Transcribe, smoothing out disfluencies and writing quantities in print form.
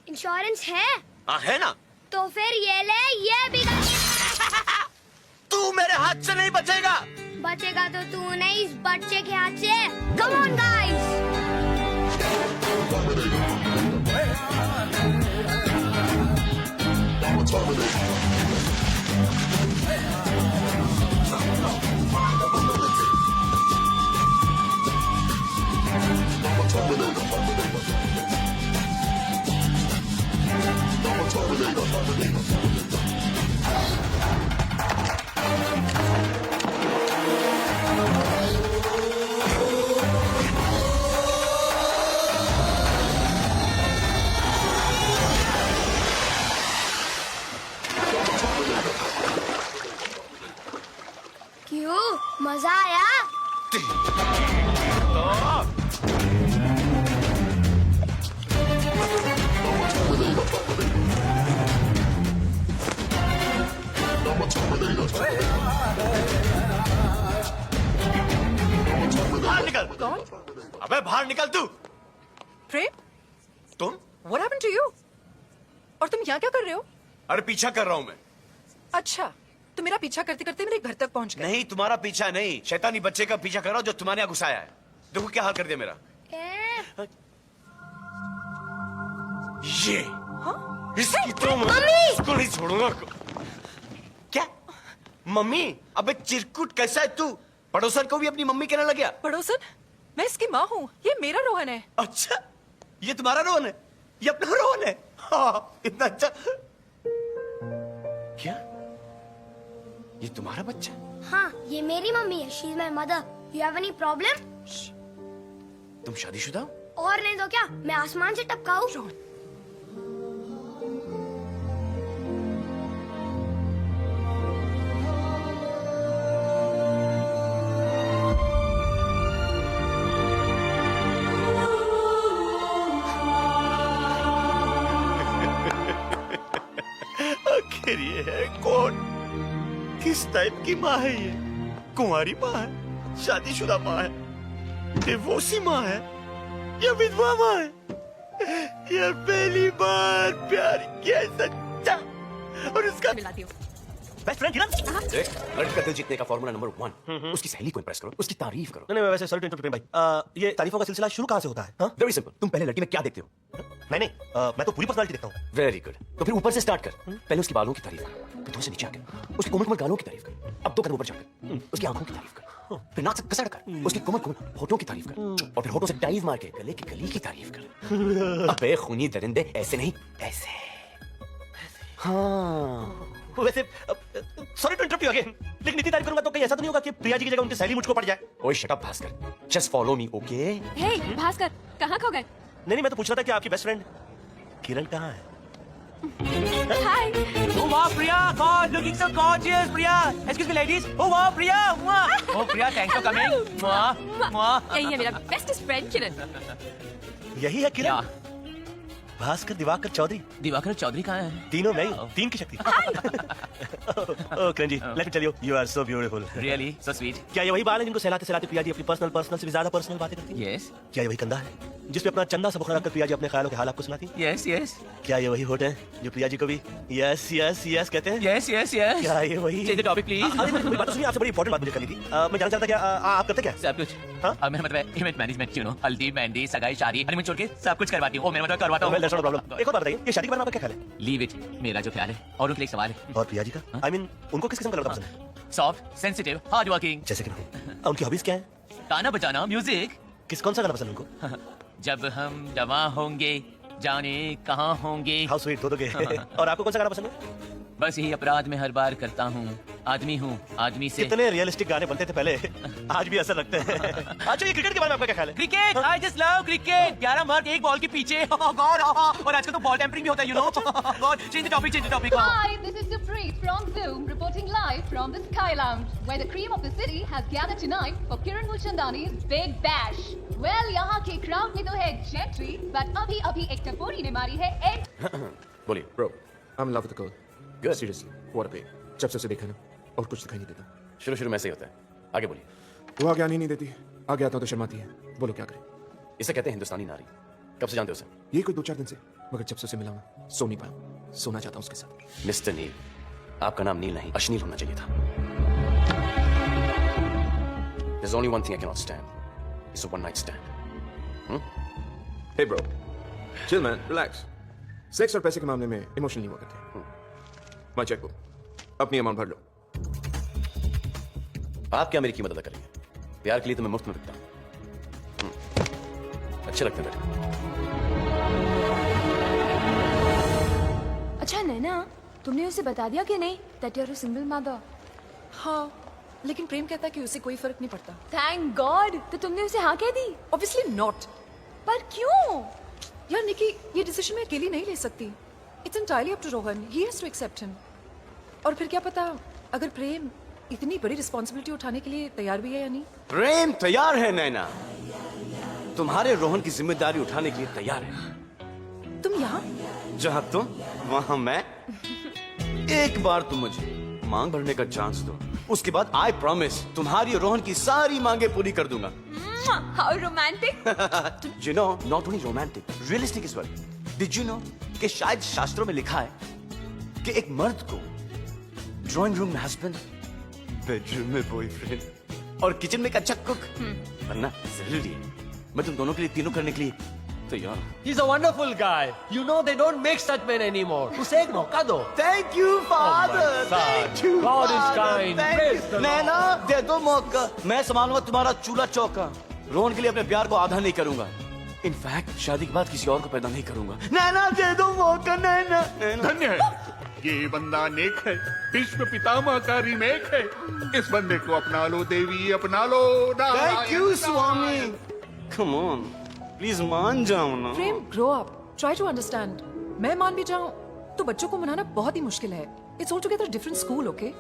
Insurance है? हाँ है ना। तो फिर ये ले, ये भी तू मेरे हाथ से नहीं बचेगा। बचेगा तो तू नहीं, इस बच्चे के हाथ से। Come on guys. क्यों, मजा आया? बाहर निकल। कौन? अबे बाहर निकल तू। प्रेम, तुम? what happened to you? और तुम यहाँ क्या कर रहे हो? अरे पीछा कर रहा हूँ मैं। अच्छा, तुम मेरा पीछा करते करते मेरे घर तक पहुँच गए। नहीं, तुम्हारा पीछा नहीं, शैतानी बच्चे का पीछा कर रहा हूँ जो तुम्हारे यहाँ घुसाया है। देखो क्या हाल कर दिया मेरा। ये हाँ? इसकी तो मम्मी! इसको नहीं छोड़ूंगा। क्या मम्मी? अबे चिरकुट कैसा है तू? पड़ोसन को भी अपनी मम्मी कहने लग गया। पड़ोसन? मैं इसकी माँ हूँ, ये मेरा रोहन है। अच्छा, ये तुम्हारा रोहन है? ये अपना रोहन है? हाँ, इतना अच्छा। क्या ये तुम्हारा बच्चा है? हाँ, ये मेरी मम्मी है। She is my mother. You have any problem? तुम शादीशुदा हो? और नहीं तो क्या, मैं आसमान से टपका हूँ। रोहन, आखिर ये है कौन? किस टाइप की माँ है ये? कुंवारी माँ है, शादीशुदा माँ है, डिवोर्सी माँ है या विधवा माँ है? ये पहली बार प्यार किया सच्चा और उसका मिलाती हूँ। बेस्ट फ्रेंड किरण। देख, लड़की का दिल जीतने का फॉर्मूला नंबर 1, उसकी सहेली को इंप्रेस करो, उसकी तारीफ करो। नहीं वैसे सॉरी टू इंटरप्ट भाई, ये तारीफों का सिलसिला शुरू कहाँ से होता है? हाँ? वेरी सिंपल, तुम पहले लड़की में क्या देखते हो? नहीं मैं तो पूरी पर्सनालिटी देखता हूँ। वेरी गुड, तो फिर ऊपर से स्टार्ट कर। पहले उसके बालों की तारीफ कर, फिर थोड़े से नीचे आकर उसके कोमल कोमल गालों की तारीफ कर, अब 2 कदम ऊपर जाकर उसकी आंखों की तारीफ कर, फिर नाक से कसड़ कर उसकी कोमल कोमल होठों की तारीफ कर, और फिर होठों से डाइव मार के गले की गली की तारीफ कर। अबे खूनी दरिंदे, ऐसे नहीं, ऐसे। हाँ, वैसे sorry to interrupt you again, लेकिन इतनी तारीफ करूंगा तो कहीं ऐसा तो नहीं होगा कि प्रिया जी की जगह उनकी सहेली मुझको पड़ जाए? ओए shut up Bhaskar, just follow me, okay? Hey Bhaskar, कहाँ खो गए? नहीं मैं तो पूछ रहा था कि आपकी बेस्ट फ्रेंड किरण कहाँ है? हाय। Oh wow, Priya! God, looking so gorgeous, Priya! Excuse me, ladies. Oh wow, Priya! Mwah. Oh Priya, thanks for coming. Mwah, mwah. यही है मेरा बेस्टेस्ट फ्रेंड किरण। यही है किरण? Yeah. भास्कर दिवाकर चौधरी, दिवाकर चौधरी कहाँ है? तीनों नहीं, 3 की शक्ति। Oh Kiran ji, let me tell you, you are so beautiful. Really? So sweet. क्या ये वही बाल है जिनको सहलाते सहलाते प्रिया जी अपनी पर्सनल से भी ज्यादा पर्सनल बातें करती हैं? Yes. क्या ये वही कंधा है जिसपे अपना चंदा सा बुखरा रखकर प्रिया जी अपने ख्यालों के हाल आपको सुनाती हैं? Yes, yes. क्या ये वही होठ है जो प्रिया जी को भी यस यस यस कहते हैं? Yes, yes, yes. क्या ये वही? Change the topic, please. अरे मेरी बात तो सुनिए, आपसे बड़ी इंपॉर्टेंट बात मुझे करनी थी। मैं जानना चाहता क्या आप करते क्या? सब कुछ। हाँ? अब मेरा मतलब है इवेंट मैनेजमेंट, you know, हल्दी, मेहंदी, सगाई, शादी, हनीमून छोड़ के सब कुछ करवाती हूँ। ओ मेरा मतलब करवाता Well, हूँ। that's not a problem। एक और बात बताइए, ये शादी के बारे में आपका क्या ख्याल है? Leave it. मेरा जो ख्याल है और उनके लिए एक सवाल है। और प्रिया जी का? I mean, उनको किस किस्म का लड़का पसंद है? Soft, sensitive, hard working. जैसे कि मैं। उनकी हॉबीज क्या है? गाना बजाना, म्यूजिक। कौन सा गाना पसंद है उनको? जब हम जवां होंगे जाने कहाँ होंगे। हाउ स्वीट, दो के। और आपको कौन सा गाना पसंद है? बस यही अपराध में हर बार करता हूँ। आदमी हूँ, आदमी से। कितने रियलिस्टिक गाने बनते थे पहले, आज भी ऐसा लगते हैं। अच्छा, ये क्रिकेट के बारे में आपका क्या ख्याल है? Cricket, I just love cricket. 11 mark एक बॉल के पीछे। गॉड, और आजकल तो बॉल टेम्परिंग भी होता है, you know. God, change the topic, change the topic. Hi, this is Supreet from Zoom reporting live from the Sky Lounge, where the cream of the city has gathered tonight for Kiran Mulchandani's Big Bash. Well, यहाँ के crowd में तो है gentry, but अभी एक टपोरी ने मारी है एक। बोलिए। Bro, I'm in love with the girl. Good. Seriously, what a pay. जब से उसे देखा ना, और कुछ दिखाई नहीं देता। शुरू में ऐसे ही होता है, आगे बोलिए। वो आगे आने ही नहीं देती, आगे आता हूँ तो शर्माती है। बोलो क्या करें? इसे कहते हैं हिंदुस्तानी नारी। कब से जानते हो उसे? ये कोई 2-4 दिन से। मगर जब से उसे मिला मैं सो नहीं पाया। सोना चाहता हूँ उसके साथ। मिस्टर नील, आपका नाम नील नहीं अश्नील होना चाहिए था। There's only one thing I cannot stand. It's a one-night stand. Hey bro, chill man, relax. Sex और पैसे के मामले में इमोशनल नहीं हुआ करते। मैं चेक अपनी अमाउंट भर लो। आप क्या मेरी कीमत अदा करेंगे? प्यार के लिए तो मैं मुफ्त में बिकता हूं। अच्छे लगते हैं बेटे। अच्छा नैना, तुमने उसे बता दिया कि नहीं that you're a single mother? हाँ, लेकिन प्रेम कहता है कि उसे कोई फर्क नहीं पड़ता। Thank God! तो तुमने उसे हाँ कह दी? Obviously not. पर क्यों? यार निकी, ये डिसीजन मैं अकेली नहीं ले सकती। It's entirely up to Rohan. He has to accept him. और फिर क्या पता अगर प्रेम इतनी बड़ी रिस्पॉन्सिबिलिटी उठाने के लिए तैयार भी है या नहीं। प्रेम तैयार है नैना, तुम्हारे रोहन की जिम्मेदारी उठाने के लिए तैयार है। तुम यहाँ? जहां तुम वहां मैं। एक बार तुम मुझे मांग भरने का चांस दो, उसके बाद आई प्रॉमिस तुम्हारी और रोहन की सारी मांगे पूरी कर दूंगा। How romantic! You know, not only romantic, realistic as well. Did you know कि शायद शास्त्रों में लिखा है कि एक मर्द को ड्राइंग रूम में हस्बैंड, बेडरूम में बॉयफ्रेंड और किचन में एक अच्छा कुक बनना जरूरी है। मैं तुम दोनों के लिए तीनों करने के लिए तैयार हूं। He's a wonderful guy. You know they don't make such men anymore. उसे एक मौका दो। Thank you, Father. Thank you, God is Father. kind. Thank Praise you. the नैना, दे दो मौका। मैं संभालूंगा तुम्हारा चूल्हा चौका। रोहन के लिए अपने प्यार को आधा नहीं करूंगा। इनफैक्ट शादी के बाद किसी और को पैदा नहीं करूंगा। नैना दे दो मौका, नैना। धन्य है, ये बंदा नेक है, भीष्म पितामह का रीमेक है। इस बंदे को अपना लो देवी, अपना लो। Thank you, Swami. Come on, please मान जाओ ना। प्रेम, grow up. Try to understand. मैं मान भी जाऊं तो बच्चों को मनाना बहुत ही मुश्किल है। It's altogether a different school, okay?